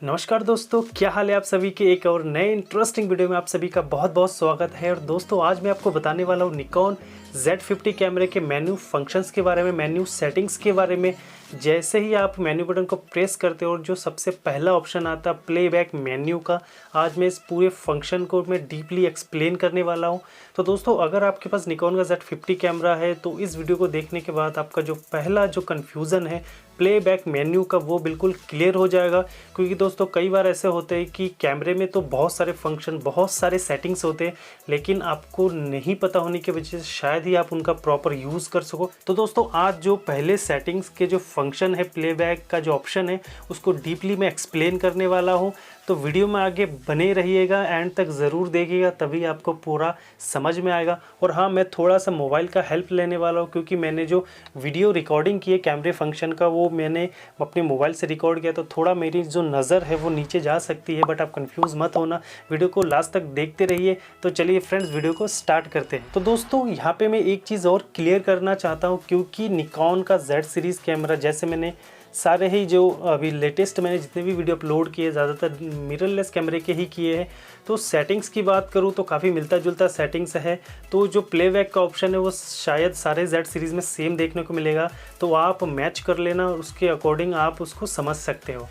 नमस्कार दोस्तों, क्या हाल है आप सभी के। एक और नए इंटरेस्टिंग वीडियो में आप सभी का बहुत बहुत स्वागत है। और दोस्तों आज मैं आपको बताने वाला हूँ निकॉन Z50 कैमरे के मेन्यू फंक्शंस के बारे में, मेन्यू सेटिंग्स के बारे में। जैसे ही आप मेन्यू बटन को प्रेस करते हो और जो सबसे पहला ऑप्शन आता है प्लेबैक मेन्यू का, आज मैं इस पूरे फंक्शन को मैं डीपली एक्सप्लेन करने वाला हूँ। तो दोस्तों अगर आपके पास निकॉन का Z50 कैमरा है तो इस वीडियो को देखने के बाद आपका जो पहला जो कन्फ्यूज़न है प्लेबैक मेन्यू का वो बिल्कुल क्लियर हो जाएगा। क्योंकि दोस्तों कई बार ऐसे होते हैं कि कैमरे में तो बहुत सारे फंक्शन, बहुत सारे सेटिंग्स होते हैं, लेकिन आपको नहीं पता होने की वजह से शायद ही आप उनका प्रॉपर यूज़ कर सको। तो दोस्तों आज जो पहले सेटिंग्स के जो फंक्शन है, प्लेबैक का जो ऑप्शन है, उसको डीपली मैं एक्सप्लेन करने वाला हूँ। तो वीडियो में आगे बने रहिएगा, एंड तक ज़रूर देखिएगा, तभी आपको पूरा समझ में आएगा। और हाँ, मैं थोड़ा सा मोबाइल का हेल्प लेने वाला हूँ, क्योंकि मैंने जो वीडियो रिकॉर्डिंग की है कैमरे फंक्शन का वो मैंने अपने मोबाइल से रिकॉर्ड किया, तो थोड़ा मेरी जो नज़र है वो नीचे जा सकती है, बट आप कंफ्यूज मत होना, वीडियो को लास्ट तक देखते रहिए। तो चलिए फ्रेंड्स वीडियो को स्टार्ट करते हैं। तो दोस्तों यहाँ पे मैं एक चीज़ और क्लियर करना चाहता हूँ, क्योंकि निकॉन का Z सीरीज़ कैमरा, जैसे मैंने सारे ही जो अभी लेटेस्ट मैंने जितने भी वीडियो अपलोड किए ज़्यादातर मिररलेस कैमरे के ही किए हैं। तो सेटिंग्स की बात करूँ तो काफ़ी मिलता जुलता सेटिंग्स है। तो जो प्लेबैक का ऑप्शन है वो शायद सारे Z सीरीज़ में सेम देखने को मिलेगा, तो आप मैच कर लेना और उसके अकॉर्डिंग आप उसको समझ सकते हो।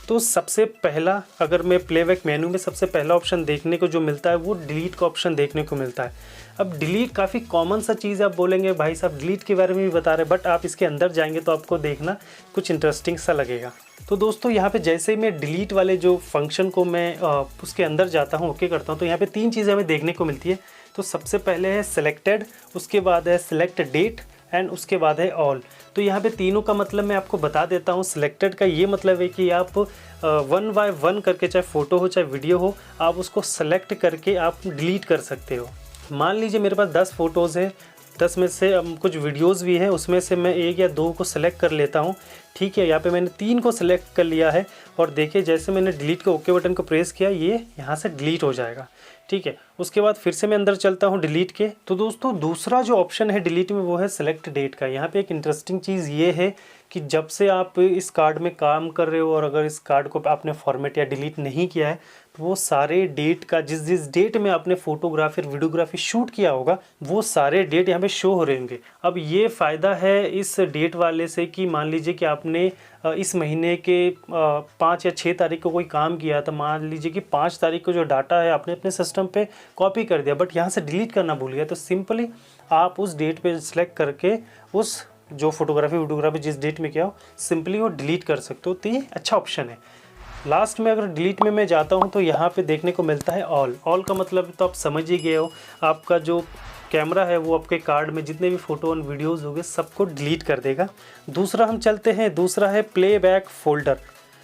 तो सबसे पहला, अगर मैं प्लेबैक मेन्यू में सबसे पहला ऑप्शन देखने को जो मिलता है वो डिलीट का ऑप्शन देखने को मिलता है। अब डिलीट काफ़ी कॉमन सा चीज़, आप बोलेंगे भाई साहब डिलीट के बारे में भी बता रहे, बट आप इसके अंदर जाएंगे तो आपको देखना कुछ इंटरेस्टिंग सा लगेगा। तो दोस्तों यहाँ पे जैसे ही मैं डिलीट वाले जो फंक्शन को मैं उसके अंदर जाता हूँ, ओके करता हूँ, तो यहाँ पे तीन चीज़ें हमें देखने को मिलती है। तो सबसे पहले है सिलेक्टेड, उसके बाद है सिलेक्ट डेट, एंड उसके बाद है ऑल। तो यहाँ पे तीनों का मतलब मैं आपको बता देता हूँ। सिलेक्टेड का ये मतलब है कि आप 1 बाय 1 करके, चाहे फ़ोटो हो चाहे वीडियो हो, आप उसको सेलेक्ट करके आप डिलीट कर सकते हो। मान लीजिए मेरे पास 10 फ़ोटोज़ हैं, 10 में से कुछ वीडियोज़ भी हैं, उसमें से मैं 1 या 2 को सेलेक्ट कर लेता हूँ। ठीक है, यहाँ पे मैंने 3 को सेलेक्ट कर लिया है, और देखिए जैसे मैंने डिलीट के ओके बटन को प्रेस किया, ये यहाँ से डिलीट हो जाएगा। ठीक है, उसके बाद फिर से मैं अंदर चलता हूँ डिलीट के। तो दोस्तों दूसरा जो ऑप्शन है डिलीट में वो है सेलेक्ट डेट का। यहाँ पे एक इंटरेस्टिंग चीज़ ये है कि जब से आप इस कार्ड में काम कर रहे हो और अगर इस कार्ड को आपने फॉर्मेट या डिलीट नहीं किया है, तो वो सारे डेट का, जिस डेट में आपने फोटोग्राफी और वीडियोग्राफी शूट किया होगा, वो सारे डेट यहाँ पे शो हो रहे होंगे। अब ये फ़ायदा है इस डेट वाले से कि मान लीजिए कि आपने इस महीने के 5 या 6 तारीख को कोई काम किया था, मान लीजिए कि 5 तारीख को जो डाटा है आपने अपने सिस्टम पे कॉपी कर दिया, बट यहाँ से डिलीट करना भूल गया, तो सिंपली आप उस डेट पे सेलेक्ट करके उस जो फोटोग्राफी वीडियोग्राफी जिस डेट में किया हो, सिंपली वो डिलीट कर सकते हो। तो ये अच्छा ऑप्शन है। लास्ट में अगर डिलीट में मैं जाता हूँ तो यहाँ पे देखने को मिलता है ऑल। ऑल का मतलब तो आप समझ ही गए हो, आपका जो कैमरा है वो आपके कार्ड में जितने भी फ़ोटो और वीडियोज़ हो गए सबको डिलीट कर देगा। दूसरा हम चलते हैं, दूसरा है प्लेबैक फोल्डर।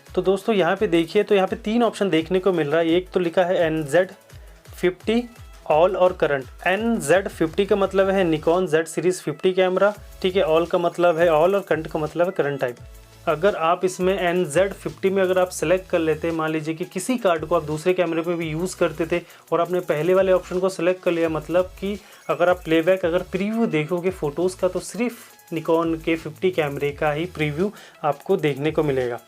तो दोस्तों यहाँ पे देखिए, तो यहाँ पे 3 ऑप्शन देखने को मिल रहा है। एक तो लिखा है NZ50 ऑल और करंट। NZ50 का मतलब है निकॉन Z सीरीज़ 50 कैमरा, ठीक है। ऑल का मतलब है ऑल, और करंट का मतलब है करंट टाइप। अगर आप इसमें NZ50 में अगर आप सेलेक्ट कर लेते, मान लीजिए कि किसी कार्ड को आप दूसरे कैमरे पे भी यूज़ करते थे और आपने पहले वाले ऑप्शन को सेलेक्ट कर लिया, मतलब कि अगर आप प्लेबैक, अगर प्रीव्यू देखोगे फ़ोटोज़ का, तो सिर्फ निकॉन के 50 कैमरे का ही प्रीव्यू आपको देखने को मिलेगा।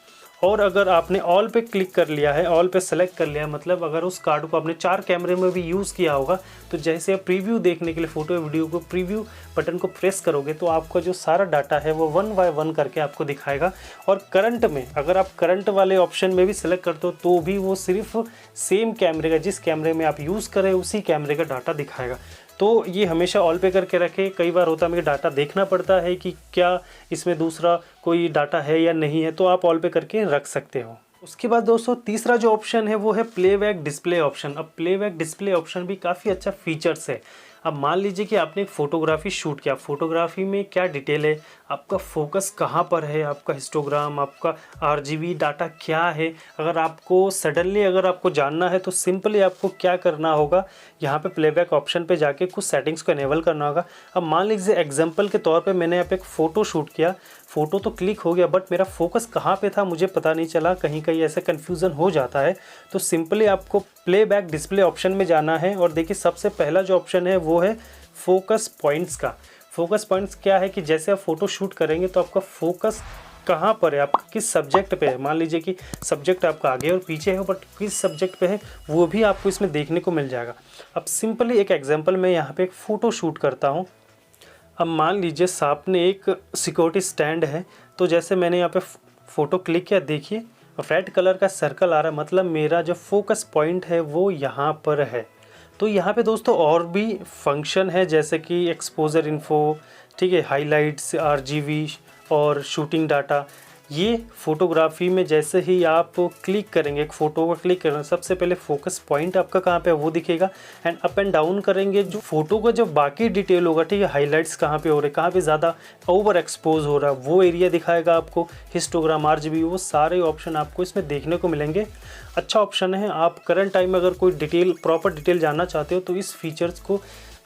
और अगर आपने ऑल पे क्लिक कर लिया है, ऑल पे सेलेक्ट कर लिया, मतलब अगर उस कार्ड को आपने 4 कैमरे में भी यूज़ किया होगा, तो जैसे आप प्रीव्यू देखने के लिए फ़ोटो या वीडियो को प्रीव्यू बटन को प्रेस करोगे तो आपका जो सारा डाटा है वो 1 बाय 1 करके आपको दिखाएगा। और करंट में अगर आप करंट वाले ऑप्शन में भी सेलेक्ट करते हो तो भी वो सिर्फ सेम कैमरे का, जिस कैमरे में आप यूज़ करें उसी कैमरे का डाटा दिखाएगा। तो ये हमेशा ऑल पे करके रखें। कई बार होता है मुझे डाटा देखना पड़ता है कि क्या इसमें दूसरा कोई डाटा है या नहीं है, तो आप ऑल पे करके रख सकते हो। उसके बाद दोस्तों तीसरा जो ऑप्शन है वो है प्लेबैक डिस्प्ले ऑप्शन। अब प्लेबैक डिस्प्ले ऑप्शन भी काफ़ी अच्छा फीचर्स है। अब मान लीजिए कि आपने एक फ़ोटोग्राफी शूट किया, फ़ोटोग्राफी में क्या डिटेल है, आपका फोकस कहाँ पर है, आपका हिस्टोग्राम, आपका RGB डाटा क्या है। अगर आपको सडनली अगर आपको जानना है तो सिंपली आपको क्या करना होगा, यहाँ पे प्लेबैक ऑप्शन पे जाके कुछ सेटिंग्स को इनेबल करना होगा। अब मान लीजिए एग्जांपल के तौर पे मैंने यहाँ पे एक फ़ोटो शूट किया, फ़ोटो तो क्लिक हो गया, बट मेरा फोकस कहाँ पे था मुझे पता नहीं चला, कहीं कहीं ऐसे कन्फ्यूज़न हो जाता है। तो सिंपली आपको प्लेबैक डिस्प्ले ऑप्शन में जाना है, और देखिए सबसे पहला जो ऑप्शन है वो है फोकस पॉइंट्स का। फोकस पॉइंट्स क्या है कि जैसे आप फ़ोटो शूट करेंगे तो आपका फोकस कहाँ पर है, आपका किस सब्जेक्ट पे है। मान लीजिए कि सब्जेक्ट आपका आगे और पीछे है, बट किस सब्जेक्ट पे है वो भी आपको इसमें देखने को मिल जाएगा। अब सिंपली एक एग्जांपल मैं यहाँ पे एक फ़ोटो शूट करता हूँ। अब मान लीजिए सामने एक सिक्योरिटी स्टैंड है, तो जैसे मैंने यहाँ पे फ़ोटो क्लिक किया, देखिए रेड कलर का सर्कल आ रहा है, मतलब मेरा जो फोकस पॉइंट है वो यहाँ पर है। तो यहाँ पे दोस्तों और भी फंक्शन है, जैसे कि एक्सपोजर इन्फो, ठीक है, हाइलाइट्स, आरजीबी और शूटिंग डाटा। ये फोटोग्राफी में जैसे ही आप क्लिक करेंगे, एक फ़ोटो को क्लिक करेंगे, सबसे पहले फोकस पॉइंट आपका कहाँ पे है वो दिखेगा, एंड अप एंड डाउन करेंगे जो फ़ोटो का जो बाकी डिटेल होगा, ठीक है, हाइलाइट्स कहाँ पे हो रहे, कहाँ पे ज़्यादा ओवर एक्सपोज हो रहा है वो एरिया दिखाएगा आपको, हिस्टोग्राम, आरजीबी, वो सारे ऑप्शन आपको इसमें देखने को मिलेंगे। अच्छा ऑप्शन है। आप करंट टाइम में अगर कोई डिटेल, प्रॉपर डिटेल जानना चाहते हो तो इस फीचर्स को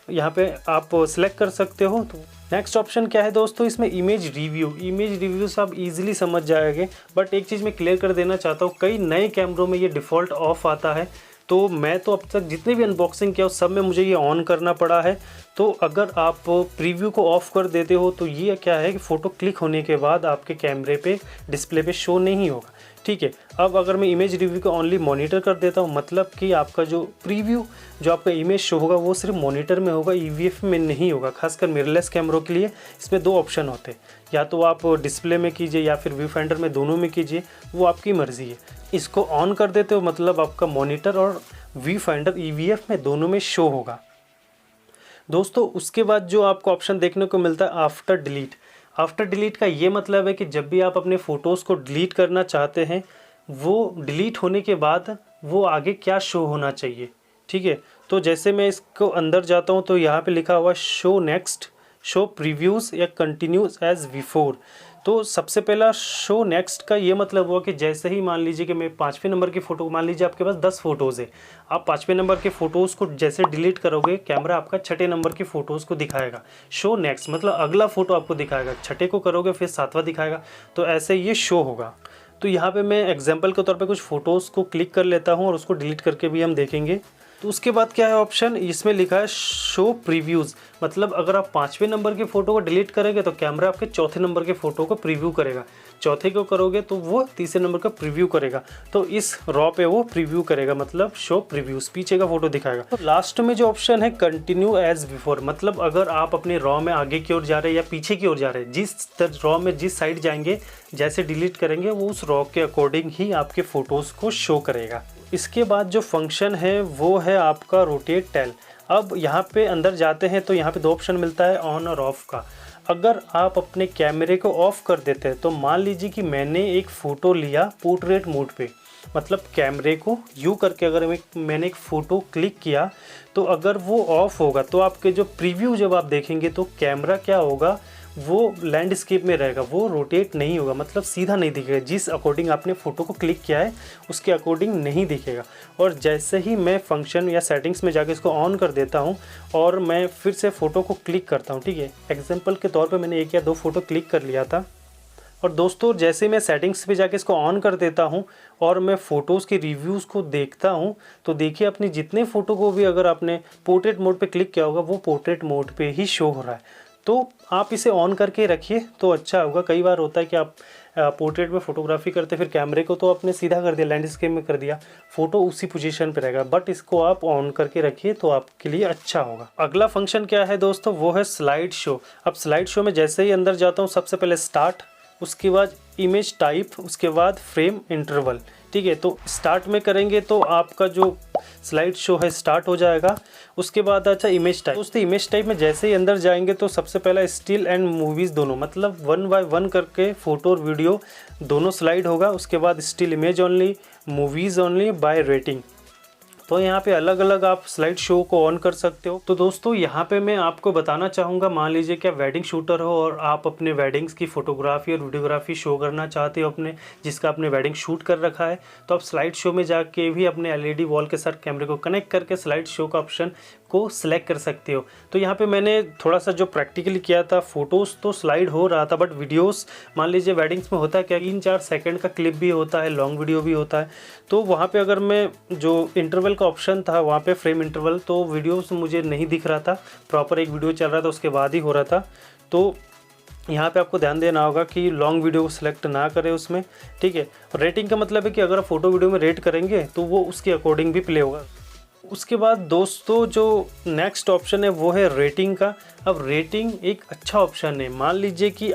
यहाँ पे आप सिलेक्ट कर सकते हो। तो नेक्स्ट ऑप्शन क्या है दोस्तों, इसमें इमेज रिव्यू। इमेज रिव्यू से आप इजीली समझ जाएंगे, बट एक चीज़ मैं क्लियर कर देना चाहता हूँ, कई नए कैमरों में ये डिफ़ॉल्ट ऑफ आता है, तो मैं तो अब तक जितने भी अनबॉक्सिंग किया उस सब में मुझे ये ऑन करना पड़ा है। तो अगर आप प्रीव्यू को ऑफ़ कर देते हो तो ये क्या है कि फ़ोटो क्लिक होने के बाद आपके कैमरे पे, डिस्प्ले पे शो नहीं होगा, ठीक है। अब अगर मैं इमेज रिव्यू को ओनली मॉनिटर कर देता हूँ, मतलब कि आपका जो प्रीव्यू, जो आपका इमेज शो होगा वो सिर्फ मॉनिटर में होगा, ईवीएफ में नहीं होगा। खासकर मिररलेस कैमरों के लिए इसमें दो ऑप्शन होते हैं, या तो आप डिस्प्ले में कीजिए या फिर व्यू फाइंडर में, दोनों में कीजिए, वो आपकी मर्ज़ी है। इसको ऑन कर देते हो मतलब आपका मॉनिटर और व्यू फाइंडर ईवीएफ में दोनों में शो होगा दोस्तों। उसके बाद जो आपको ऑप्शन देखने को मिलता है आफ्टर डिलीट। आफ्टर डिलीट का ये मतलब है कि जब भी आप अपने फ़ोटोज़ को डिलीट करना चाहते हैं, वो डिलीट होने के बाद वो आगे क्या शो होना चाहिए, ठीक है। तो जैसे मैं इसको अंदर जाता हूँ तो यहाँ पे लिखा हुआ शो नेक्स्ट, शो प्रीव्यूज़ या कंटिन्यूज एज बिफोर। तो सबसे पहला शो नेक्स्ट का ये मतलब हुआ कि जैसे ही मान लीजिए कि मैं 5वें नंबर की फ़ोटो, मान लीजिए आपके पास 10 फ़ोटोज़ है, आप 5वें नंबर के फ़ोटोज़ को जैसे डिलीट करोगे, कैमरा आपका 6ठे नंबर की फ़ोटोज़ को दिखाएगा। शो नेक्स्ट मतलब अगला फ़ोटो आपको दिखाएगा, 6ठे को करोगे फिर 7वां दिखाएगा, तो ऐसे ये शो होगा। तो यहाँ पे मैं एग्जांपल के तौर पे कुछ फ़ोटोज़ को क्लिक कर लेता हूँ और उसको डिलीट करके भी हम देखेंगे। तो उसके बाद क्या है ऑप्शन, इसमें लिखा है शो प्रीव्यूज़, मतलब अगर आप 5वें नंबर की फ़ोटो को डिलीट करेंगे तो कैमरा आपके 4थे नंबर के फ़ोटो को प्रीव्यू करेगा, 4थे को करोगे तो वो 3रे नंबर का प्रीव्यू करेगा। तो इस रॉ पे वो प्रीव्यू करेगा, मतलब शो प्रीव्यूज़, पीछे का फ़ोटो दिखाएगा। तो लास्ट में जो ऑप्शन है कंटिन्यू एज बिफोर, मतलब अगर आप अपने रॉ में आगे की ओर जा रहे हैं या पीछे की ओर जा रहे हैं, जिस रॉ में जिस साइड जाएंगे, जैसे डिलीट करेंगे वो उस रॉ के अकॉर्डिंग ही आपके फ़ोटोज़ को शो करेगा। इसके बाद जो फंक्शन है वो है आपका रोटेट टेल। अब यहाँ पे अंदर जाते हैं तो यहाँ पे दो ऑप्शन मिलता है ऑन और ऑफ़ का। अगर आप अपने कैमरे को ऑफ़ कर देते हैं तो मान लीजिए कि मैंने एक फ़ोटो लिया पोर्ट्रेट मोड पे, मतलब कैमरे को यूँ करके अगर मैंने एक फ़ोटो क्लिक किया तो अगर वो ऑफ़ होगा तो आपके जो प्रीव्यू जब आप देखेंगे तो कैमरा क्या होगा, वो लैंडस्केप में रहेगा, वो रोटेट नहीं होगा, मतलब सीधा नहीं दिखेगा, जिस अकॉर्डिंग आपने फ़ोटो को क्लिक किया है उसके अकॉर्डिंग नहीं दिखेगा। और जैसे ही मैं फंक्शन या सेटिंग्स में जाके इसको ऑन कर देता हूँ और मैं फिर से फ़ोटो को क्लिक करता हूँ, ठीक है, एग्जांपल के तौर पे मैंने 1 या 2 फ़ोटो क्लिक कर लिया था, और दोस्तों जैसे मैं सेटिंग्स पे जाके इसको ऑन कर देता हूँ और मैं फ़ोटोज़ के रिव्यूज़ को देखता हूँ, तो देखिए अपनी जितने फ़ोटो को भी अगर आपने पोर्ट्रेट मोड पे क्लिक किया होगा वो पोर्ट्रेट मोड पे ही शो हो रहा है। तो आप इसे ऑन करके रखिए तो अच्छा होगा। कई बार होता है कि आप पोर्ट्रेट में फ़ोटोग्राफी करते फिर कैमरे को तो आपने सीधा कर दिया, लैंडस्केप में कर दिया, फ़ोटो उसी पोजीशन पे रहेगा, बट इसको आप ऑन करके रखिए तो आपके लिए अच्छा होगा। अगला फंक्शन क्या है दोस्तों, वो है स्लाइड शो। अब स्लाइड शो में जैसे ही अंदर जाता हूँ, सबसे पहले स्टार्ट, उसके बाद इमेज टाइप, उसके बाद फ्रेम इंटरवल, ठीक है। तो स्टार्ट में करेंगे तो आपका जो स्लाइड शो है स्टार्ट हो जाएगा। उसके बाद अच्छा इमेज टाइप, दोस्तों इमेज टाइप में जैसे ही अंदर जाएंगे तो सबसे पहला स्टिल एंड मूवीज़ दोनों, मतलब 1 बाय 1 करके फ़ोटो और वीडियो दोनों स्लाइड होगा। उसके बाद still image only, movies only buy rating. तो यहाँ पे अलग अलग आप स्लाइड शो को ऑन कर सकते हो। तो दोस्तों यहाँ पे मैं आपको बताना चाहूँगा, मान लीजिए कि आप वेडिंग शूटर हो और आप अपने वेडिंग्स की फ़ोटोग्राफी और वीडियोग्राफी शो करना चाहते हो अपने, जिसका आपने वेडिंग शूट कर रखा है, तो आप स्लाइड शो में जाके भी अपने LED वॉल के साथ कैमरे को कनेक्ट करके स्लाइड शो का ऑप्शन को सिलेक्ट कर सकते हो। तो यहाँ पे मैंने थोड़ा सा जो प्रैक्टिकली किया था, फ़ोटोज़ तो स्लाइड हो रहा था, बट वीडियोस मान लीजिए वेडिंग्स में होता है क्या, 3-4 सेकंड का क्लिप भी होता है, लॉन्ग वीडियो भी होता है। तो वहाँ पे अगर मैं जो इंटरवल का ऑप्शन था वहाँ पे फ्रेम इंटरवल, तो वीडियोस मुझे नहीं दिख रहा था, प्रॉपर एक वीडियो चल रहा था उसके बाद ही हो रहा था। तो यहाँ पे आपको ध्यान देना होगा कि लॉन्ग वीडियो को सिलेक्ट ना करें उसमें, ठीक है। रेटिंग का मतलब है कि अगर आप फोटो वीडियो में रेट करेंगे तो वो उसके अकॉर्डिंग भी प्ले होगा। उसके बाद दोस्तों जो नेक्स्ट ऑप्शन है वो है रेटिंग का। अब रेटिंग एक अच्छा ऑप्शन है। मान लीजिए कि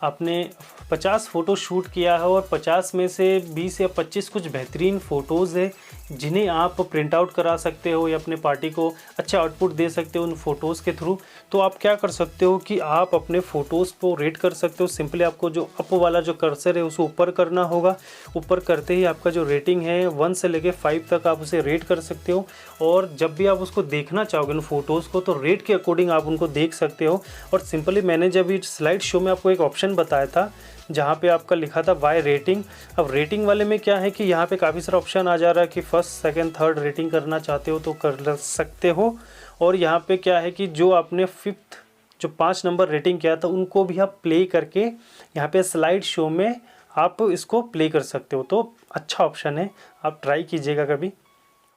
आपने 50 फ़ोटो शूट किया है और 50 में से 20 या 25 कुछ बेहतरीन फ़ोटोज़ है जिन्हें आप प्रिंट आउट करा सकते हो या अपने पार्टी को अच्छा आउटपुट दे सकते हो उन फ़ोटोज़ के थ्रू। तो आप क्या कर सकते हो कि आप अपने फ़ोटोज़ को रेट कर सकते हो। सिंपली आपको जो अप वाला जो कर्सर है उसको ऊपर करना होगा। ऊपर करते ही आपका जो रेटिंग है 1 से लेके 5 तक आप उसे रेट कर सकते हो। और जब भी आप उसको देखना चाहोगे उन फ़ोटोज़ को तो रेट के अकॉर्डिंग आप उनको देख सकते हो। और सिंपली मैंने जब ये स्लाइड शो में आपको एक ऑप्शन बताया था जहाँ पे आपका लिखा था वाई रेटिंग। अब रेटिंग वाले में क्या है कि यहाँ पे काफ़ी सारा ऑप्शन आ जा रहा है कि फर्स्ट सेकंड थर्ड रेटिंग करना चाहते हो तो कर सकते हो। और यहाँ पे क्या है कि जो आपने फिफ्थ जो 5 नंबर रेटिंग किया था उनको भी आप प्ले करके यहाँ पे स्लाइड शो में आप इसको प्ले कर सकते हो। तो अच्छा ऑप्शन है, आप ट्राई कीजिएगा कभी।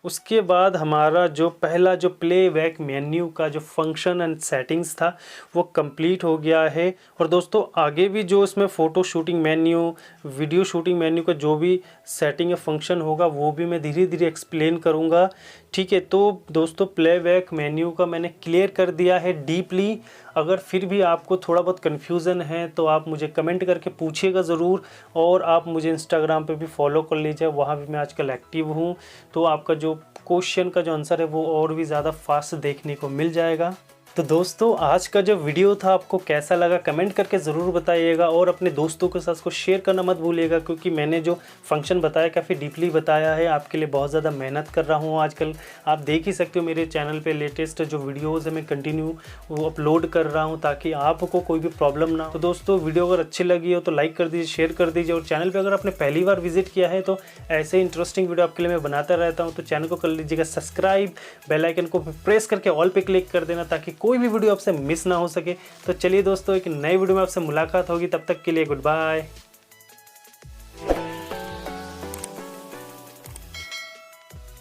उसके बाद हमारा जो पहला जो प्लेबैक मेन्यू का जो फंक्शन एंड सेटिंग्स था वो कंप्लीट हो गया है। और दोस्तों आगे भी जो इसमें photo shooting menu, video shooting menu का जो भी सेटिंग या फंक्शन होगा वो भी मैं धीरे धीरे एक्सप्लेन करूँगा, ठीक है। तो दोस्तों प्लेबैक मेन्यू का मैंने क्लियर कर दिया है डीपली। अगर फिर भी आपको थोड़ा बहुत कन्फ्यूज़न है तो आप मुझे कमेंट करके पूछिएगा ज़रूर। और आप मुझे इंस्टाग्राम पे भी फॉलो कर लीजिए, वहाँ भी मैं आजकल एक्टिव हूँ। तो आपका जो क्वेश्चन का जो आंसर है वो और भी ज़्यादा फास्ट देखने को मिल जाएगा। तो दोस्तों आज का जो वीडियो था आपको कैसा लगा कमेंट करके ज़रूर बताइएगा। और अपने दोस्तों के साथ इसको शेयर करना मत भूलिएगा, क्योंकि मैंने जो फंक्शन बताया काफ़ी डीपली बताया है। आपके लिए बहुत ज़्यादा मेहनत कर रहा हूँ आजकल। आप देख ही सकते हो मेरे चैनल पे लेटेस्ट जो वीडियोज़ है मैं कंटिन्यू वो अपलोड कर रहा हूँ ताकि आपको कोई भी प्रॉब्लम ना हो। तो दोस्तों वीडियो अगर अच्छी लगी हो तो लाइक कर दीजिए, शेयर कर दीजिए। और चैनल पर अगर आपने पहली बार विजिट किया है तो ऐसे इंटरेस्टिंग वीडियो आपके लिए मैं बनाता रहता हूँ। तो चैनल को कर लीजिएगा सब्सक्राइब, बेल आइकन को प्रेस करके ऑल पे क्लिक कर देना ताकि कोई भी वीडियो आपसे मिस ना हो सके। तो चलिए दोस्तों एक नई वीडियो में आपसे मुलाकात होगी, तब तक के लिए गुड बाय।